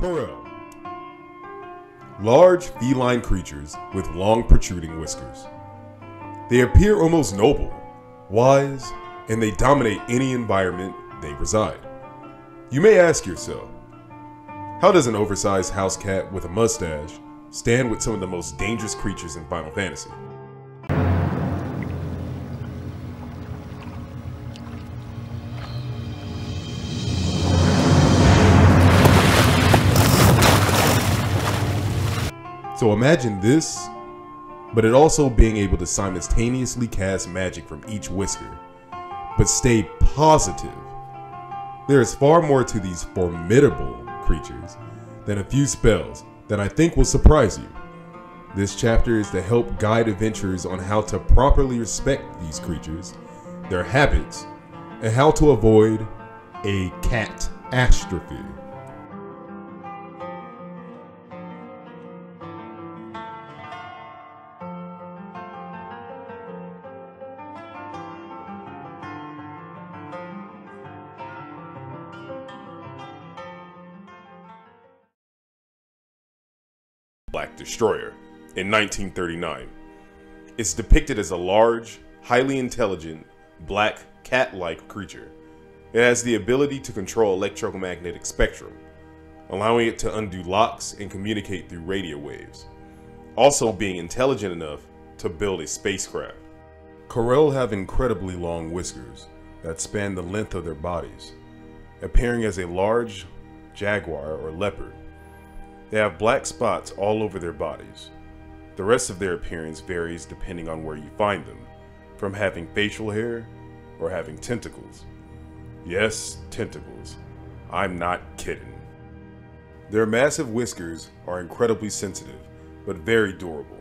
Coeurl. Large feline creatures with long protruding whiskers. They appear almost noble, wise, and they dominate any environment they reside. You may ask yourself, how does an oversized house cat with a mustache stand with some of the most dangerous creatures in Final Fantasy? So imagine this, but it also being able to simultaneously cast magic from each whisker, but stay positive. There is far more to these formidable creatures than a few spells that I think will surprise you. This chapter is to help guide adventurers on how to properly respect these creatures, their habits, and how to avoid a catastrophe. Black Destroyer in 1939. It's depicted as a large, highly intelligent, black cat-like creature. It has the ability to control electromagnetic spectrum, allowing it to undo locks and communicate through radio waves, also being intelligent enough to build a spacecraft. Coeurl have incredibly long whiskers that span the length of their bodies, appearing as a large jaguar or leopard. They have black spots all over their bodies. The rest of their appearance varies depending on where you find them, from having facial hair or having tentacles. Yes, tentacles. I'm not kidding. Their massive whiskers are incredibly sensitive, but very durable.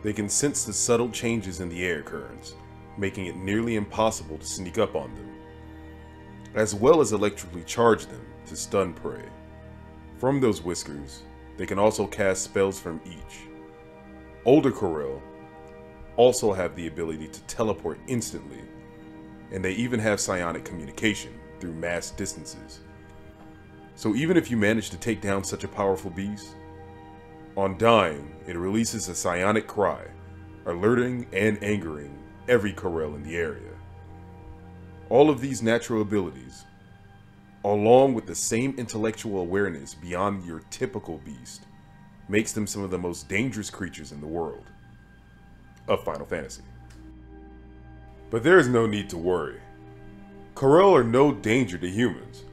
They can sense the subtle changes in the air currents, making it nearly impossible to sneak up on them, as well as electrically charge them to stun prey. From those whiskers, they can also cast spells from each. Older Coeurl also have the ability to teleport instantly, and they even have psionic communication through mass distances. So even if you manage to take down such a powerful beast, on dying, it releases a psionic cry, alerting and angering every Coeurl in the area. All of these natural abilities, along with the same intellectual awareness beyond your typical beast, makes them some of the most dangerous creatures in the world of Final Fantasy. But there is no need to worry. Coeurl are no danger to humans.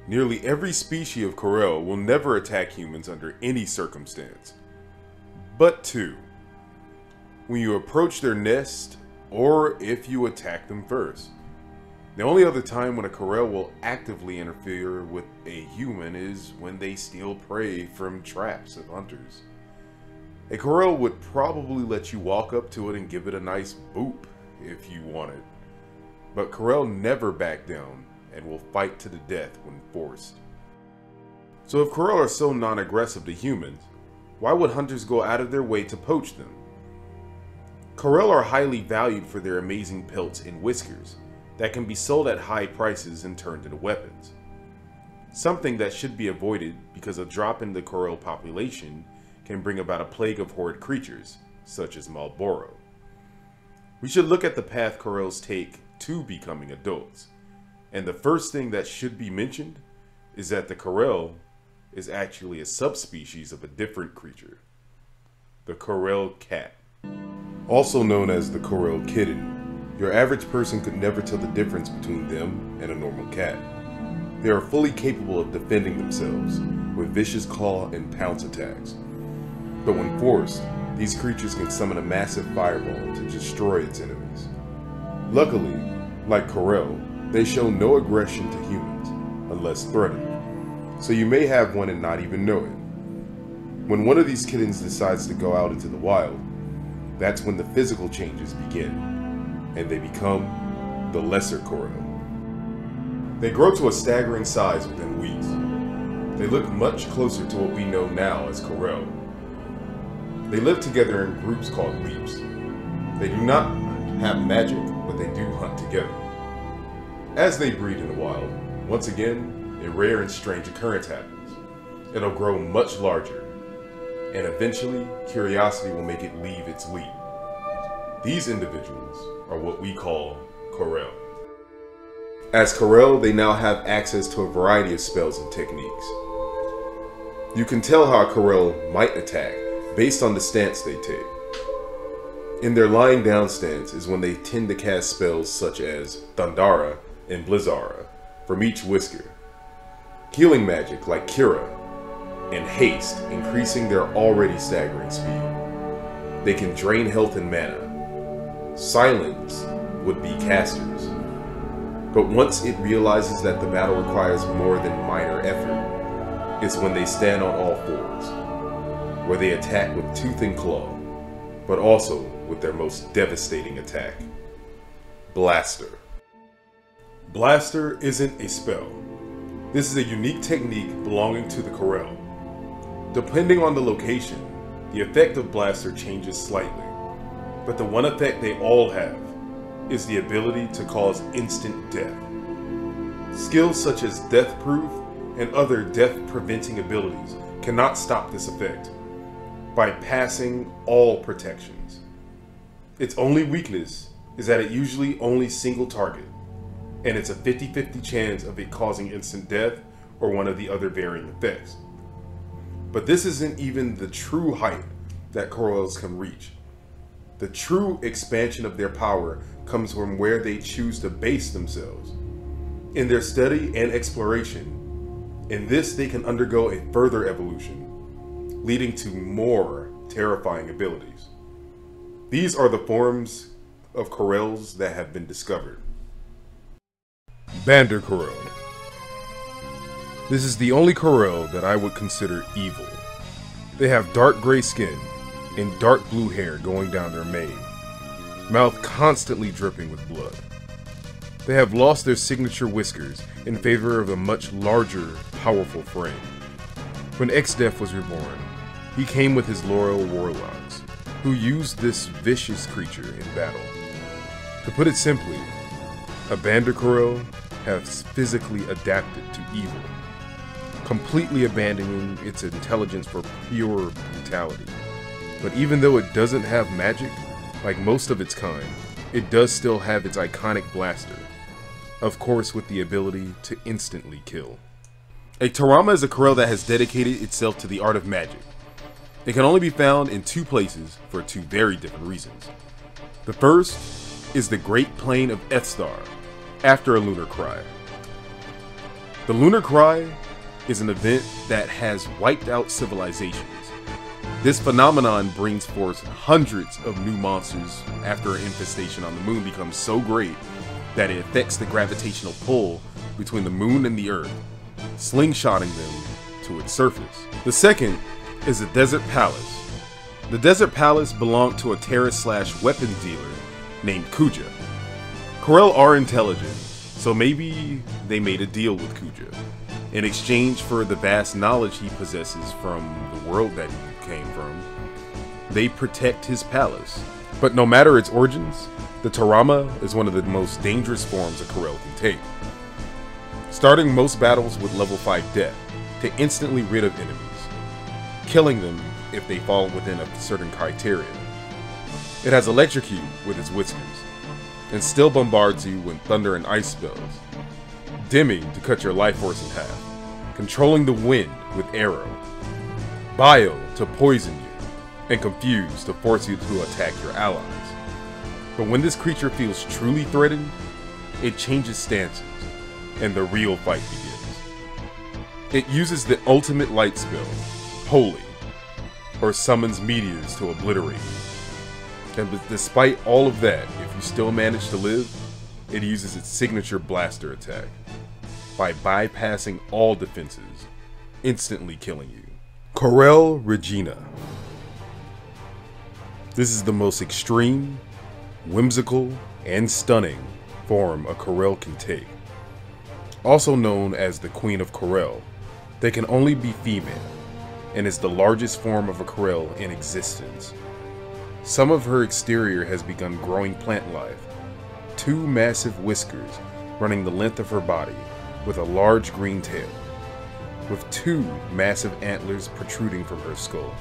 Nearly every species of Coeurl will never attack humans under any circumstance. But two, when you approach their nest, or if you attack them first. The only other time when a Coeurl will actively interfere with a human is when they steal prey from traps of hunters. A Coeurl would probably let you walk up to it and give it a nice boop if you wanted. But Coeurl never back down and will fight to the death when forced. So if Coeurl are so non-aggressive to humans, why would hunters go out of their way to poach them? Coeurl are highly valued for their amazing pelts and whiskers that can be sold at high prices and turned into weapons. Something that should be avoided because a drop in the Coeurl population can bring about a plague of horrid creatures, such as Malboro. We should look at the path Coeurls take to becoming adults, and the first thing that should be mentioned is that the Coeurl is actually a subspecies of a different creature, the Coeurl cat. Also known as the Coeurl kitten, your average person could never tell the difference between them and a normal cat. They are fully capable of defending themselves with vicious claw and pounce attacks. But when forced, these creatures can summon a massive fireball to destroy its enemies. Luckily, like Coeurl, they show no aggression to humans unless threatened, so you may have one and not even know it. When one of these kittens decides to go out into the wild, that's when the physical changes begin, and they become the lesser Coeurl. They grow to a staggering size within weeks. They look much closer to what we know now as Coeurl. They live together in groups called leaps. They do not have magic, but they do hunt together. As they breed in the wild, once again, a rare and strange occurrence happens. it'll grow much larger, and eventually curiosity will make it leave its leap. These individuals are what we call Coeurl. As Coeurl, they now have access to a variety of spells and techniques. You can tell how a Coeurl might attack based on the stance they take. In their lying down stance is when they tend to cast spells such as Thundara and Blizzara from each whisker, healing magic like Cura, and haste, increasing their already staggering speed. They can drain health and mana. Silence would be casters. But once it realizes that the battle requires more than minor effort, it's when they stand on all fours, where they attack with tooth and claw, but also with their most devastating attack, Blaster. Blaster isn't a spell. This is a unique technique belonging to the Coeurl. Depending on the location, the effect of Blaster changes slightly, but the one effect they all have is the ability to cause instant death. Skills such as Death Proof and other death-preventing abilities cannot stop this effect, bypassing all protections. Its only weakness is that it usually only single target, and it's a 50-50 chance of it causing instant death or one of the other varying effects. But this isn't even the true height that Coeurls can reach. The true expansion of their power comes from where they choose to base themselves, in their study and exploration. In this, they can undergo a further evolution, leading to more terrifying abilities. These are the forms of Coeurls that have been discovered. Bander Coeurl. This is the only Coeurl that I would consider evil. They have dark gray skin and dark blue hair going down their mane, mouth constantly dripping with blood. They have lost their signature whiskers in favor of a much larger, powerful frame. When Exdeath was reborn, he came with his loyal warlocks, who used this vicious creature in battle. To put it simply, a Bander Coeurl has physically adapted to evil, completely abandoning its intelligence for pure brutality. But even though it doesn't have magic, like most of its kind, it does still have its iconic blaster, of course with the ability to instantly kill. A Tarama is a Coeurl that has dedicated itself to the art of magic. It can only be found in two places for two very different reasons. The first is the Great Plain of Ethstar, after a lunar cry. The lunar cry is an event that has wiped out civilizations. This phenomenon brings forth hundreds of new monsters after an infestation on the moon becomes so great that it affects the gravitational pull between the moon and the earth, slingshotting them to its surface. The second is the Desert Palace. The Desert Palace belonged to a terrorist/weapons dealer named Kuja. Coeurl are intelligent, so maybe they made a deal with Kuja. In exchange for the vast knowledge he possesses from the world that he came from, they protect his palace. But no matter its origins, the Tarama is one of the most dangerous forms a Coeurl can take, starting most battles with level 5 death to instantly rid of enemies, killing them if they fall within a certain criteria. It has Electrocute with its whiskers, and still bombards you with thunder and ice spells, dimming to cut your life force in half, controlling the wind with arrow, bio to poison you, and confuse to force you to attack your allies. But when this creature feels truly threatened, it changes stances, and the real fight begins. It uses the ultimate light spell, Holy, or summons meteors to obliterate you. And despite all of that, if you still manage to live, it uses its signature blaster attack by bypassing all defenses, instantly killing you. Coeurl Regina. This is the most extreme, whimsical, and stunning form a Coeurl can take. Also known as the Queen of Coeurl, they can only be female, and is the largest form of a Coeurl in existence. Some of her exterior has begun growing plant life, 2 massive whiskers running the length of her body with a large green tail. with 2 massive antlers protruding from her skull.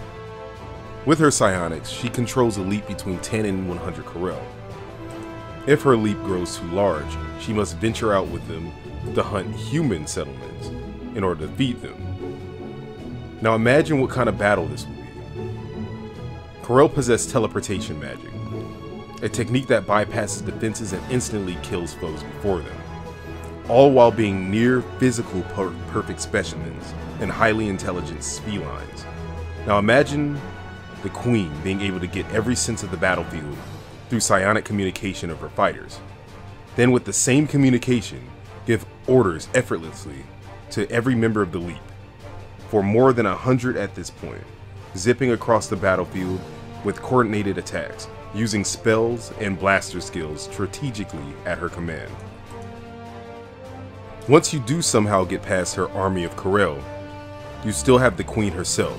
With her psionics, she controls a leap between 10 and 100 Coeurl. If her leap grows too large, she must venture out with them to hunt human settlements in order to feed them. Now imagine what kind of battle this would be. Coeurl possess teleportation magic, a technique that bypasses defenses and instantly kills foes before them, all while being near physical perfect specimens and highly intelligent felines. Now imagine the Queen being able to get every sense of the battlefield through psionic communication of her fighters. Then with the same communication, give orders effortlessly to every member of the Leap, for more than 100 at this point, zipping across the battlefield with coordinated attacks, using spells and blaster skills strategically at her command. Once you do somehow get past her army of Coeurl, you still have the Queen herself.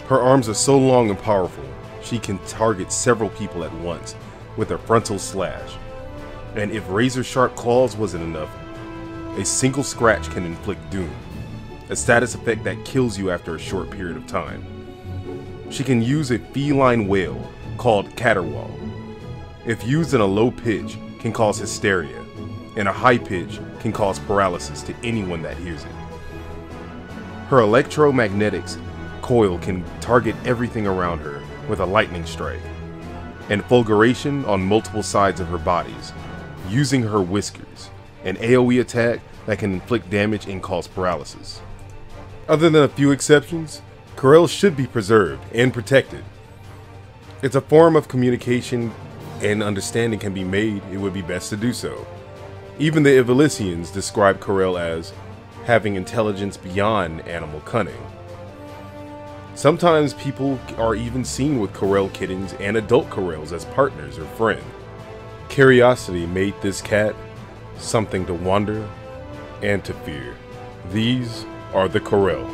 Her arms are so long and powerful, she can target several people at once with a frontal slash. And if razor-sharp claws wasn't enough, a single scratch can inflict doom, a status effect that kills you after a short period of time. She can use a feline wail called Coeurl. If used in a low pitch, can cause hysteria, and a high pitch can cause paralysis to anyone that hears it. Her electromagnetics coil can target everything around her with a lightning strike, and fulguration on multiple sides of her bodies, using her whiskers, an AoE attack that can inflict damage and cause paralysis. Other than a few exceptions, Coeurl should be preserved and protected. If a form of communication and understanding can be made, it would be best to do so. Even the Evilisians describe Coeurl as having intelligence beyond animal cunning. Sometimes people are even seen with Coeurl kittens and adult Coeurls as partners or friends. Curiosity made this cat something to wonder and to fear. These are the Coeurl.